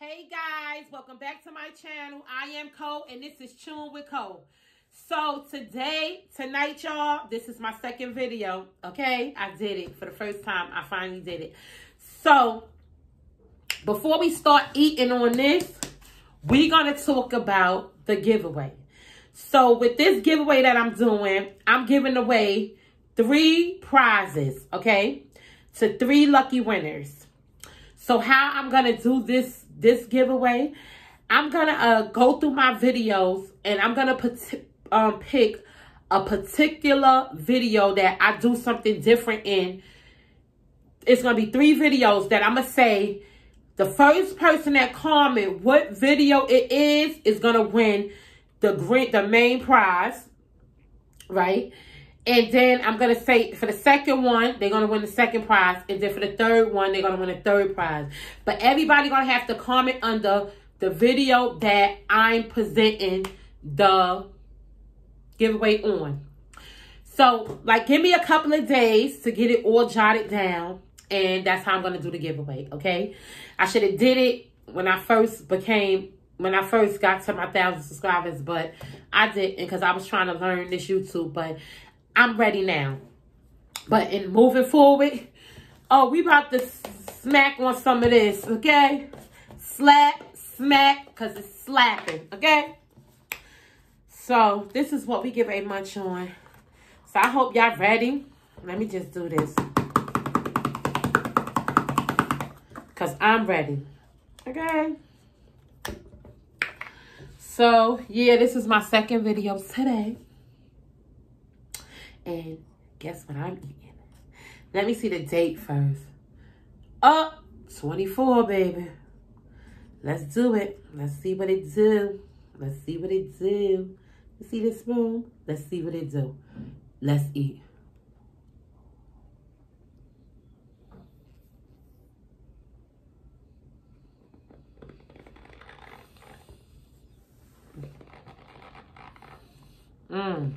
Hey guys, welcome back to my channel. I am Cole and this is Chewing with Cole. So tonight y'all, this is my second video, okay? I did it for the first time. I finally did it. So before we start eating on this, we're gonna talk about the giveaway. So with this giveaway that I'm doing, I'm giving away 3 prizes, okay? To 3 lucky winners. So how I'm gonna do this giveaway, I'm gonna go through my videos and I'm gonna pick a particular video that I do something different in. It's gonna be 3 videos that I'm gonna say the first person that comment what video it is gonna win the main prize, right? And then I'm going to say for the second one, they're going to win the second prize. And then for the third one, they're going to win the third prize. But everybody going to have to comment under the video that I'm presenting the giveaway on. So, like, give me a couple of days to get it all jotted down. And that's how I'm going to do the giveaway, okay? I should have did it when I first got to my 1,000 subscribers. But I didn't because I was trying to learn this YouTube. But I'm ready now. But in moving forward, we about to smack on some of this, okay? Slap, smack, because it's slapping, okay? So this is what we get very much on. So I hope y'all ready. Let me just do this. Because I'm ready, okay? So, yeah, this is my second video today. And guess what I'm eating? Let me see the date first. 24, baby. Let's do it. Let's see what it do. Let's see what it do. You see this spoon? Let's see what it do. Let's eat. Mmm.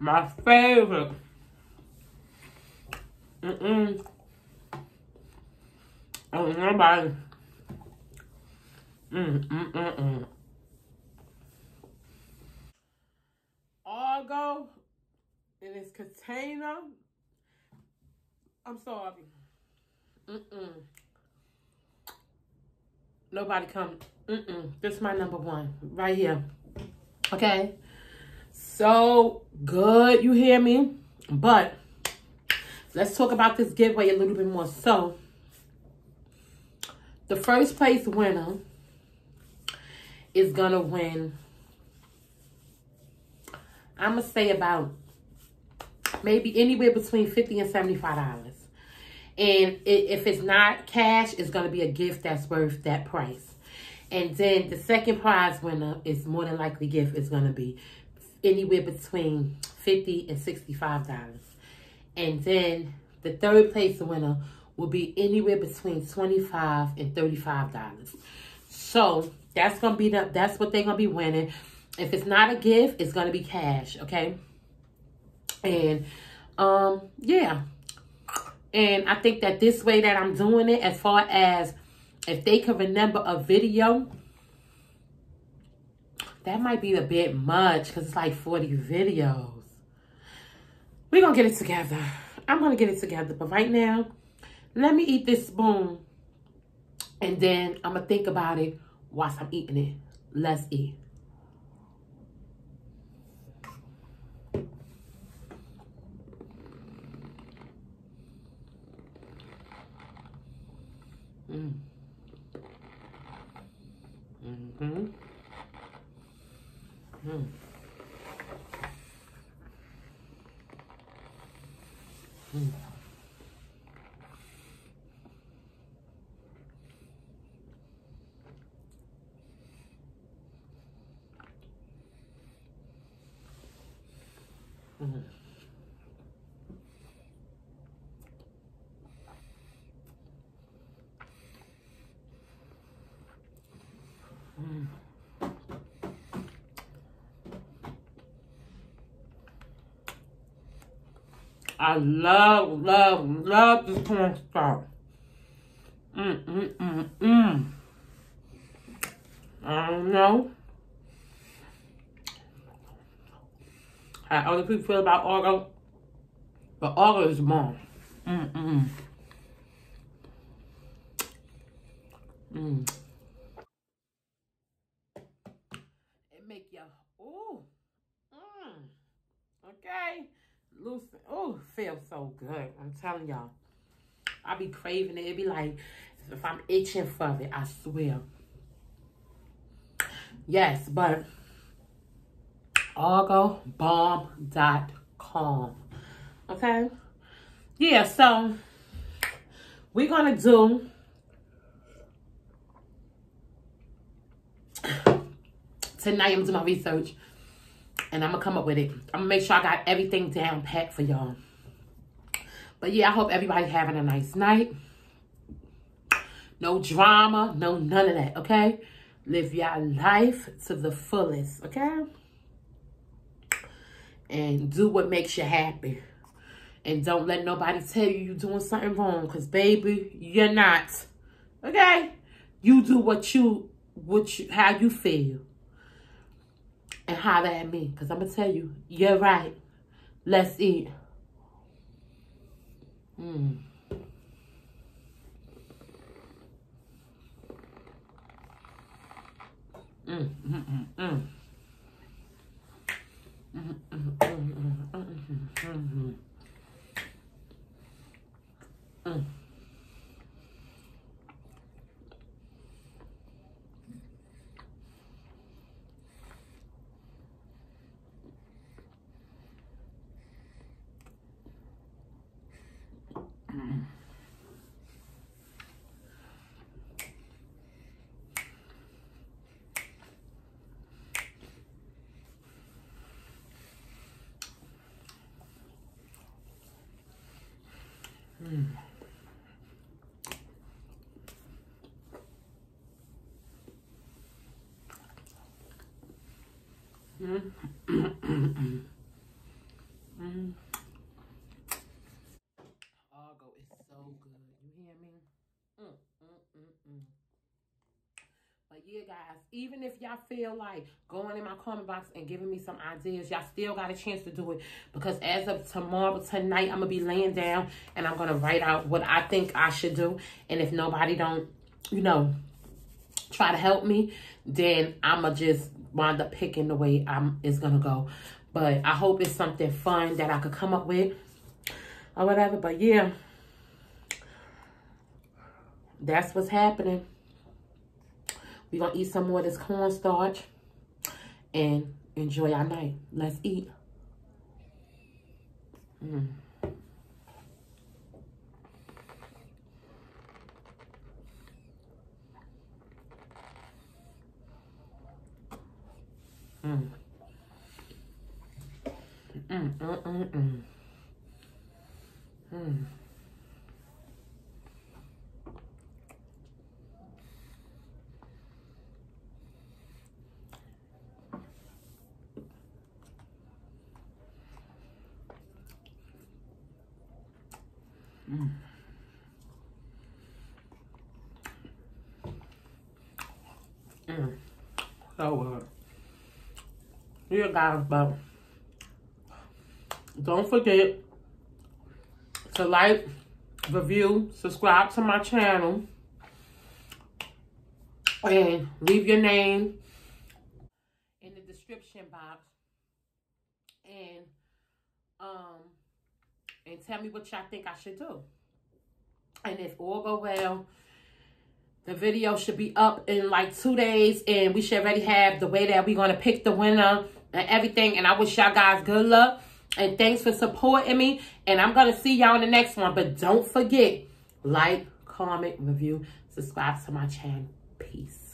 My favorite. Oh, nobody. Argo in this container. I'm sorry. Nobody come. This is my number 1 right here. Okay. So good, you hear me? But let's talk about this giveaway a little bit more. So the first place winner is gonna win, I'm gonna say about maybe anywhere between $50 and $75. And if it's not cash, it's gonna be a gift that's worth that price. And then the second prize winner is more than likely gift is gonna be anywhere between $50 and $65. And then the third place winner will be anywhere between $25 and $35. So that's what they're gonna be winning. If it's not a gift, it's gonna be cash, okay? And yeah. And I think that this way that I'm doing it, as far as if they can remember a video, that might be a bit much because it's like 40 videos. We're going to get it together. I'm going to get it together. But right now, let me eat this spoon. And then I'm going to think about it whilst I'm eating it. Let's eat. Mm-hmm. Mm. Mm. Mm. Mm. I love, love, love this cornstarch. Mm, mm, mm, mm. I don't know how other people feel about Orgo, but Orgo is bomb. Mm, mm, mm. It make you, ooh, okay. Loosen, ooh, feels so good. I'm telling y'all. I be craving it. It be like, if I'm itching for it, I swear. Yes, but orgobomb.com. Okay? Yeah, so we're going to do tonight. I'm doing my research and I'm going to come up with it. I'm going to make sure I got everything down pat for y'all. But yeah, I hope everybody's having a nice night. No drama, no none of that, okay? Live your life to the fullest, okay? And do what makes you happy. And don't let nobody tell you you're doing something wrong. Because, baby, you're not. Okay? You do how you feel. And holler at me. Because I'm going to tell you, you're right. Let's eat. Mm. Mm, mm, mm, mm. Mm, mm, mm, mm, mm, mm, mm. Mm, mm, mm, mm, mm. Argo is so good. You hear me? Mm, mm, mm, mm. But yeah, guys, even if y'all feel like going in my comment box and giving me some ideas, y'all still got a chance to do it. Because as of tomorrow, tonight, I'm going to be laying down and I'm going to write out what I think I should do. And if nobody don't, you know, try to help me, then I'm going to just wind up picking the way it's going to go. But I hope it's something fun that I could come up with or whatever. But yeah, that's what's happening. We're going to eat some more of this cornstarch and enjoy our night. Let's eat. Mm. Mm. Mm, mm, mm, mm. Mm. Mm. Mm. So good. Yeah, guys, but don't forget to like, review, subscribe to my channel, and leave your name in the description box, and um tell me what y'all think I should do. And if all go well, The video should be up in like 2 days, and we should already have the way that we're going to pick the winner and everything. And I wish y'all guys good luck, and thanks for supporting me. And I'm going to see y'all in the next one. But don't forget, like, comment, review, subscribe to my channel. Peace.